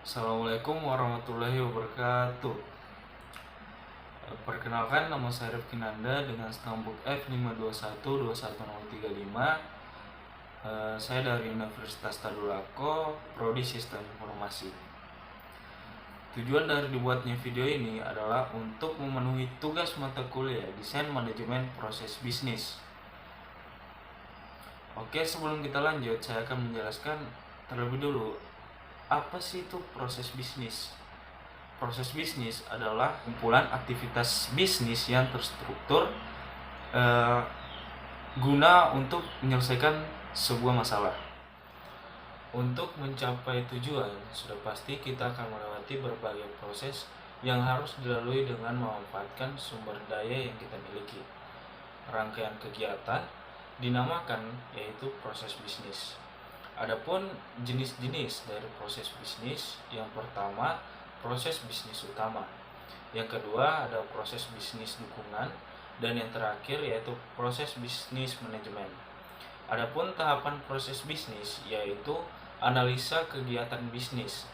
Assalamualaikum warahmatullahi wabarakatuh. Perkenalkan, nama saya Rifki Nanda dengan stambuk F521-21035. Saya dari Universitas Tadulako, Prodi Sistem Informasi. Tujuan dari dibuatnya video ini adalah untuk memenuhi tugas mata kuliah Desain Manajemen Proses Bisnis. Oke, sebelum kita lanjut, saya akan menjelaskan terlebih dulu apa sih itu proses bisnis. Proses bisnis adalah kumpulan aktivitas bisnis yang terstruktur guna untuk menyelesaikan sebuah masalah. Untuk mencapai tujuan, sudah pasti kita akan melewati berbagai proses yang harus dilalui dengan memanfaatkan sumber daya yang kita miliki. Rangkaian kegiatan dinamakan yaitu proses bisnis. Adapun jenis-jenis dari proses bisnis, yang pertama proses bisnis utama, yang kedua ada proses bisnis dukungan, dan yang terakhir yaitu proses bisnis manajemen. Adapun tahapan proses bisnis yaitu analisa kegiatan bisnis,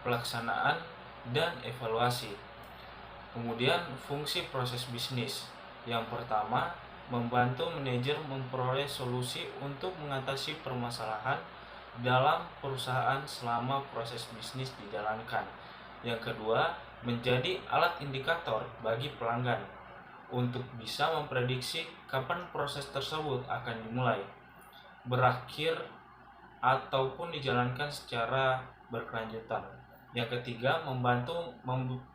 pelaksanaan, dan evaluasi. Kemudian fungsi proses bisnis, yang pertama membantu manajer memperoleh solusi untuk mengatasi permasalahan dalam perusahaan selama proses bisnis dijalankan. Yang kedua, menjadi alat indikator bagi pelanggan untuk bisa memprediksi kapan proses tersebut akan dimulai, berakhir, ataupun dijalankan secara berkelanjutan. Yang ketiga, membantu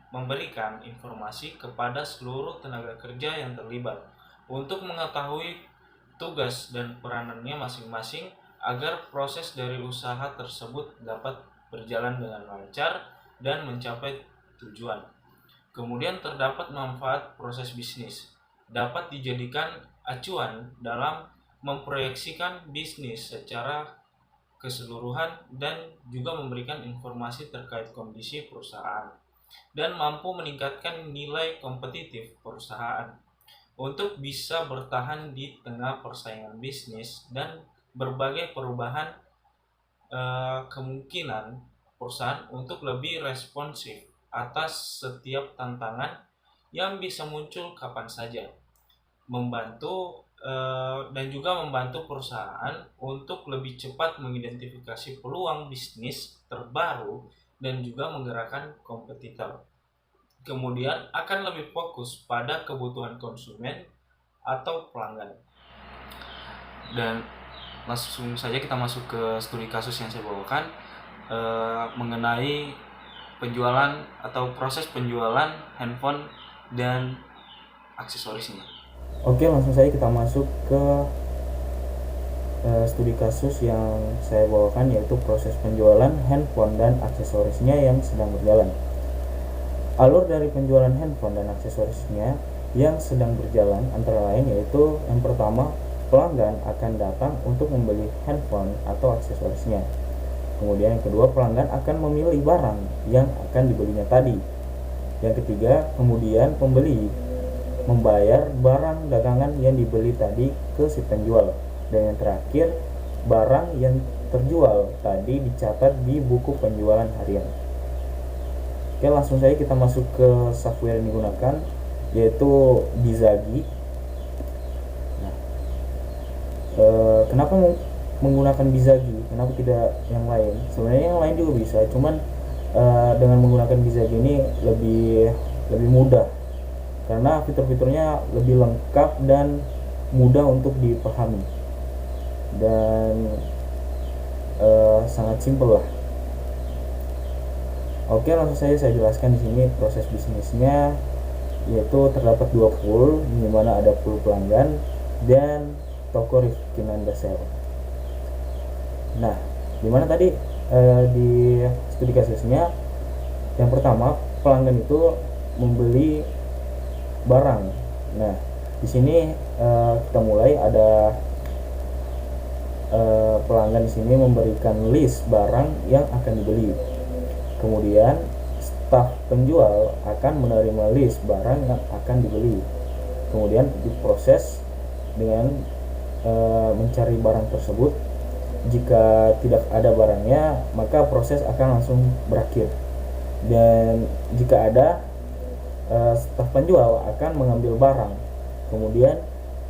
memberikan informasi kepada seluruh tenaga kerja yang terlibat untuk mengetahui tugas dan peranannya masing-masing agar proses dari usaha tersebut dapat berjalan dengan lancar dan mencapai tujuan. Kemudian terdapat manfaat proses bisnis, dapat dijadikan acuan dalam memproyeksikan bisnis secara keseluruhan dan juga memberikan informasi terkait kondisi perusahaan dan mampu meningkatkan nilai kompetitif perusahaan untuk bisa bertahan di tengah persaingan bisnis dan berbagai perubahan kemungkinan perusahaan untuk lebih responsif atas setiap tantangan yang bisa muncul kapan saja, membantu dan juga membantu perusahaan untuk lebih cepat mengidentifikasi peluang bisnis terbaru dan juga menggerakkan kompetitor. Kemudian akan lebih fokus pada kebutuhan konsumen atau pelanggan. Dan langsung saja kita masuk ke studi kasus yang saya bawakan mengenai penjualan atau proses penjualan handphone dan aksesorisnya. Oke, langsung saja kita masuk ke studi kasus yang saya bawakan, yaitu proses penjualan handphone dan aksesorisnya yang sedang berjalan. Alur dari penjualan handphone dan aksesorisnya yang sedang berjalan antara lain yaitu yang pertama, pelanggan akan datang untuk membeli handphone atau aksesorisnya. Kemudian yang kedua, pelanggan akan memilih barang yang akan dibelinya tadi. Yang ketiga, kemudian pembeli membayar barang dagangan yang dibeli tadi ke si penjual. Dan yang terakhir, barang yang terjual tadi dicatat di buku penjualan harian. Oke, langsung saja kita masuk ke software yang digunakan, yaitu Bizagi. Nah, kenapa menggunakan Bizagi? Kenapa tidak yang lain? Sebenarnya yang lain juga bisa, cuman dengan menggunakan Bizagi ini lebih mudah karena fitur-fiturnya lebih lengkap dan mudah untuk dipahami dan sangat simpel lah. Oke, langsung saja saya jelaskan di sini proses bisnisnya, yaitu terdapat dua pool, di mana ada pool pelanggan dan toko Rifki Nanda Sale. Nah, di mana tadi di studi kasusnya yang pertama, pelanggan itu membeli barang. Nah, di sini kita mulai ada pelanggan di sini memberikan list barang yang akan dibeli. Kemudian staf penjual akan menerima list barang yang akan dibeli. Kemudian diproses dengan mencari barang tersebut Jika tidak ada barangnya, maka proses akan langsung berakhir. Dan jika ada, staf penjual akan mengambil barang, kemudian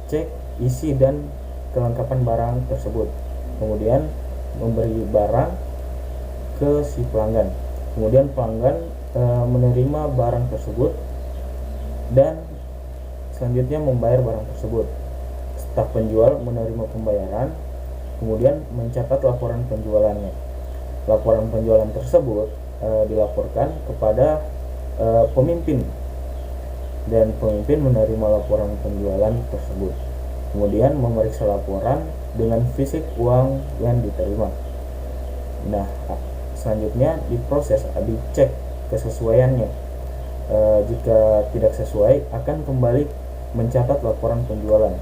cek isi dan kelengkapan barang tersebut, kemudian memberi barang ke si pelanggan. Kemudian pelanggan menerima barang tersebut dan selanjutnya membayar barang tersebut. Staf penjual menerima pembayaran, kemudian mencatat laporan penjualannya. Laporan penjualan tersebut dilaporkan kepada pemimpin, dan pemimpin menerima laporan penjualan tersebut, kemudian memeriksa laporan dengan fisik uang yang diterima. Nah, selanjutnya diproses, dicek kesesuaiannya. Jika tidak sesuai, akan kembali mencatat laporan penjualan.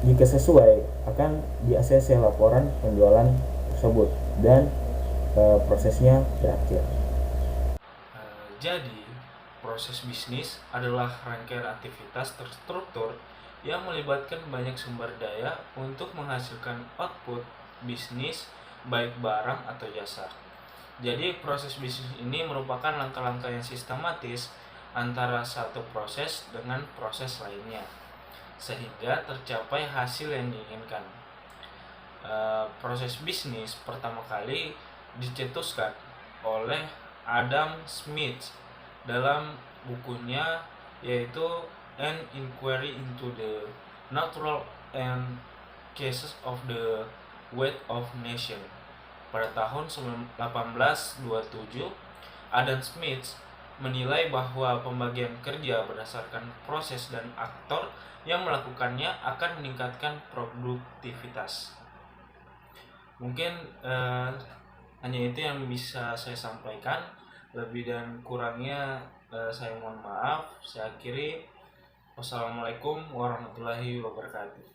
Jika sesuai, akan di-ACC laporan penjualan tersebut dan prosesnya berakhir. Jadi, proses bisnis adalah rangkaian aktivitas terstruktur yang melibatkan banyak sumber daya untuk menghasilkan output bisnis, baik barang atau jasa. Jadi, proses bisnis ini merupakan langkah-langkah yang sistematis antara satu proses dengan proses lainnya, sehingga tercapai hasil yang diinginkan. Proses bisnis pertama kali dicetuskan oleh Adam Smith dalam bukunya, yaitu An Inquiry into the Natural and Cases of the Wealth of Nation. Pada tahun 1827, Adam Smith menilai bahwa pembagian kerja berdasarkan proses dan aktor yang melakukannya akan meningkatkan produktivitas. Mungkin hanya itu yang bisa saya sampaikan. Lebih dan kurangnya saya mohon maaf. Saya akhiri. Wassalamualaikum warahmatullahi wabarakatuh.